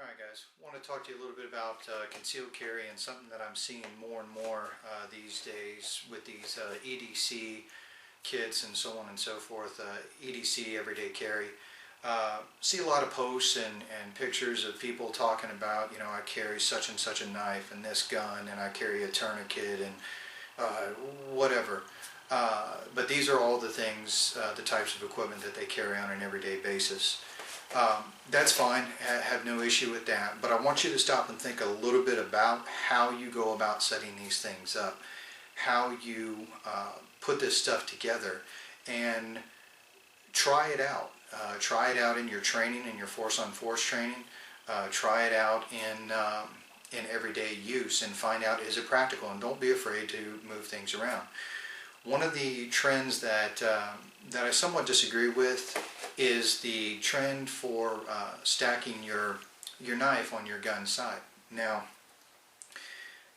Alright guys, I want to talk to you a little bit about concealed carry and something that I'm seeing more and more these days with these EDC kits and so on and so forth, EDC everyday carry. See a lot of posts and pictures of people talking about, I carry such and such a knife and this gun and I carry a tourniquet and whatever. But these are all the things, the types of equipment that they carry on an everyday basis. That's fine, I have no issue with that, but I want you to stop and think a little bit about how you go about setting these things up, how you put this stuff together, and try it out. Try it out in your training, in your force-on-force training. Try it out in everyday use and find out, is it practical, and don't be afraid to move things around. One of the trends that I somewhat disagree with is the trend for stacking your knife on your gun side. Now,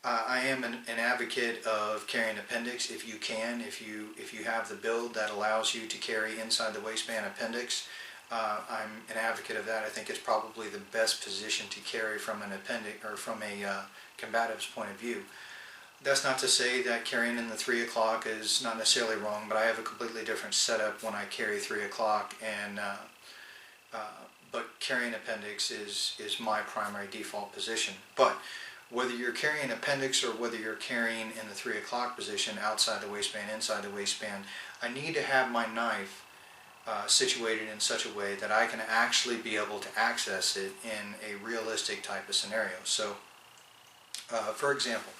I am an advocate of carrying appendix if you can. If you have the build that allows you to carry inside the waistband appendix, I'm an advocate of that. I think it's probably the best position to carry from an appendix or from a combative's point of view. That's not to say that carrying in the 3 o'clock is not necessarily wrong, but I have a completely different setup when I carry 3 o'clock, and but carrying appendix is my primary default position. But whether you're carrying appendix or whether you're carrying in the 3 o'clock position, outside the waistband, inside the waistband, I need to have my knife situated in such a way that I can actually be able to access it in a realistic type of scenario. So, for example,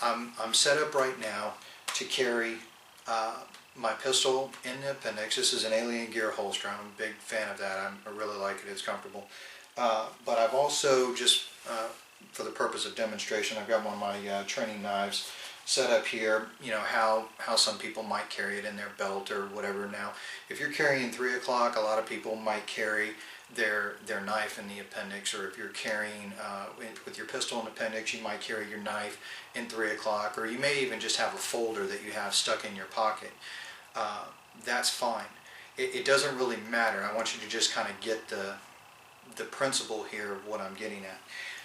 I'm set up right now to carry my pistol in the appendix. This is an Alien Gear holster. I'm a big fan of that. I really like it. It's comfortable. But I've also, just for the purpose of demonstration, I've got one of my training knives set up here. How some people might carry it in their belt or whatever. Now, if you're carrying 3 o'clock, a lot of people might carry their knife in the appendix, or if you're carrying with your pistol in the appendix, you might carry your knife in 3 o'clock, or you may even just have a folder that you have stuck in your pocket. That's fine. It doesn't really matter. I want you to just kind of get the principle here of what I'm getting at.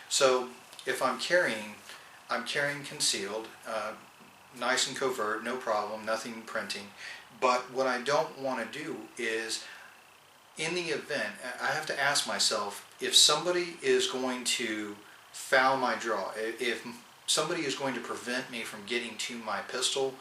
So if I'm carrying concealed, nice and covert, no problem, nothing printing. But what I don't want to do is, in the event, I have to ask myself, if somebody is going to foul my draw, if somebody is going to prevent me from getting to my pistol,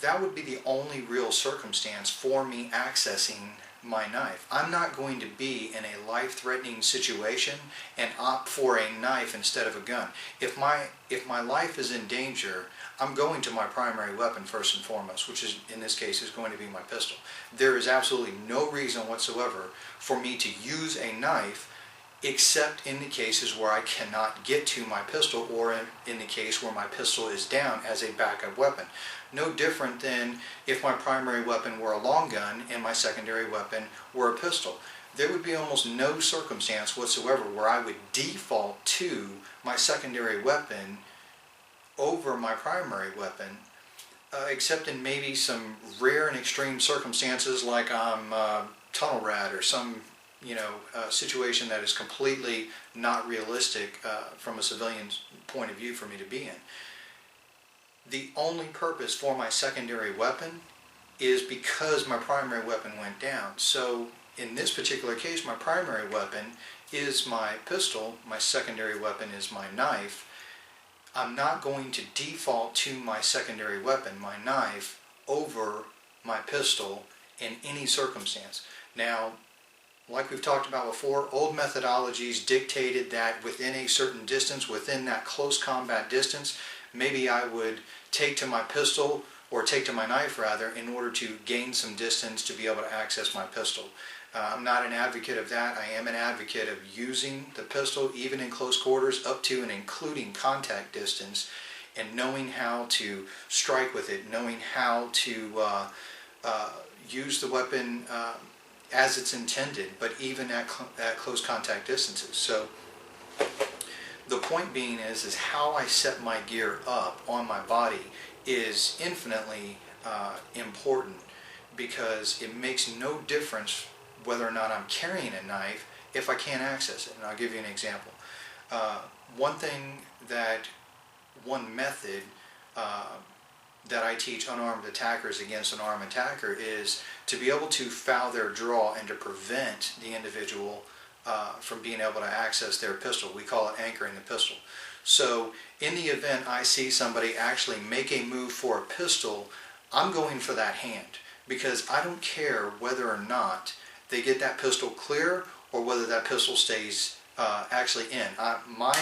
that would be the only real circumstance for me accessing my knife. I'm not going to be in a life-threatening situation and opt for a knife instead of a gun. If my life is in danger, I'm going to my primary weapon first and foremost, which is, in this case, is going to be my pistol. There is absolutely no reason whatsoever for me to use a knife except in the cases where I cannot get to my pistol, or in the case where my pistol is down as a backup weapon. No different than if my primary weapon were a long gun and my secondary weapon were a pistol. There would be almost no circumstance whatsoever where I would default to my secondary weapon over my primary weapon, except in maybe some rare and extreme circumstances, like I'm tunnel rat or some situation that is completely not realistic from a civilian's point of view for me to be in. The only purpose for my secondary weapon is because my primary weapon went down. So in this particular case, my primary weapon is my pistol, my secondary weapon is my knife. I'm not going to default to my secondary weapon, my knife, over my pistol in any circumstance. Now, like we've talked about before, old methodologies dictated that within a certain distance, within that close combat distance, maybe I would take to my pistol, or take to my knife rather, in order to gain some distance to be able to access my pistol. I'm not an advocate of that. I am an advocate of using the pistol even in close quarters, up to and including contact distance, and knowing how to strike with it, knowing how to use the weapon as it's intended, but even at close contact distances. So the point being is how I set my gear up on my body is infinitely important, because it makes no difference whether or not I'm carrying a knife if I can't access it. And I'll give you an example. One method that I teach unarmed attackers against an armed attacker is to be able to foul their draw and to prevent the individual from being able to access their pistol. We call it anchoring the pistol. So in the event I see somebody actually make a move for a pistol, I'm going for that hand, because I don't care whether or not they get that pistol clear or whether that pistol stays actually in. My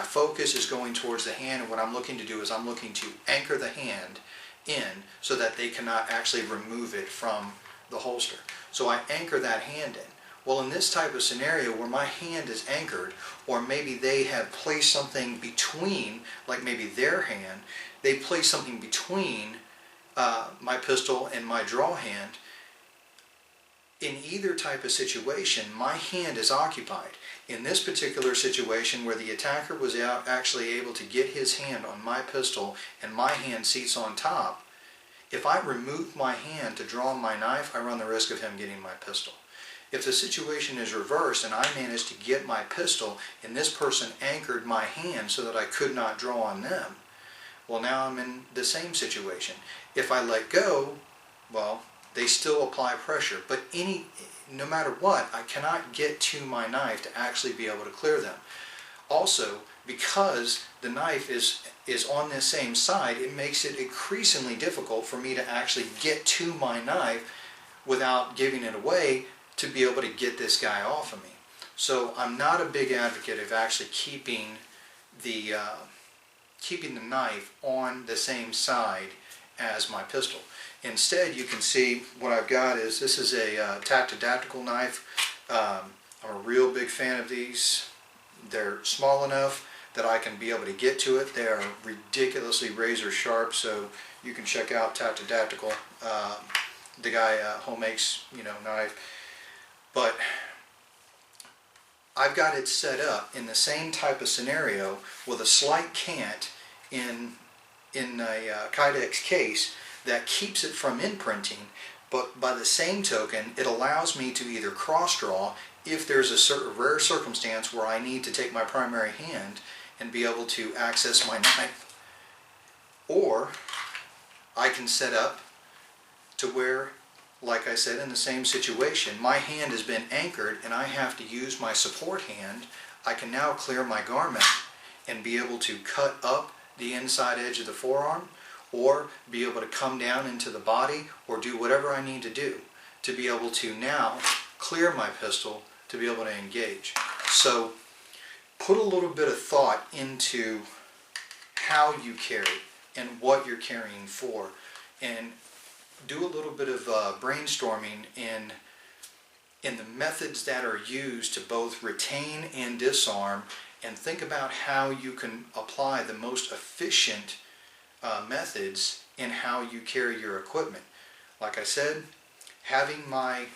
focus is going towards the hand, and what I'm looking to do is I'm looking to anchor the hand in so that they cannot actually remove it from the holster. So I anchor that hand in. Well, in this type of scenario where my hand is anchored, or maybe they have placed something between, like maybe their hand, they place something between my pistol and my draw hand, in either type of situation, my hand is occupied. In this particular situation where the attacker was actually able to get his hand on my pistol and my hand seats on top, if I remove my hand to draw my knife, I run the risk of him getting my pistol. If the situation is reversed and I managed to get my pistol and this person anchored my hand so that I could not draw on them, well, now I'm in the same situation. If I let go, well, they still apply pressure, but no matter what, I cannot get to my knife to actually be able to clear them. Also, because the knife is on this same side, it makes it increasingly difficult for me to actually get to my knife without giving it away to be able to get this guy off of me. So I'm not a big advocate of actually keeping the knife on the same side as my pistol. Instead, you can see what I've got is, this is a tactidactical knife. I'm a real big fan of these. They're small enough that I can be able to get to it. They are ridiculously razor sharp, so you can check out Tactidactical. The guy home makes, knife. But I've got it set up in the same type of scenario with a slight cant in a Kydex case that keeps it from imprinting, but by the same token, it allows me to either cross draw if there's a certain rare circumstance where I need to take my primary hand and be able to access my knife, or I can set up to where, like I said, in the same situation, my hand has been anchored and I have to use my support hand. I can now clear my garment and be able to cut up the inside edge of the forearm, or be able to come down into the body, or do whatever I need to do to be able to now clear my pistol to be able to engage. So put a little bit of thought into how you carry and what you're carrying for, and do a little bit of brainstorming in the methods that are used to both retain and disarm, and think about how you can apply the most efficient methods in how you carry your equipment. Like I said, having my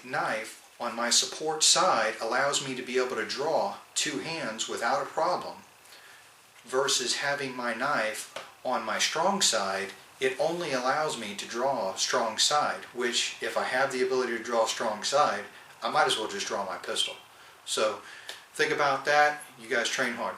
knife on my support side allows me to be able to draw two hands without a problem, versus having my knife on my strong side, it only allows me to draw strong side, which if I have the ability to draw strong side, I might as well just draw my pistol. So think about that. You guys train hard.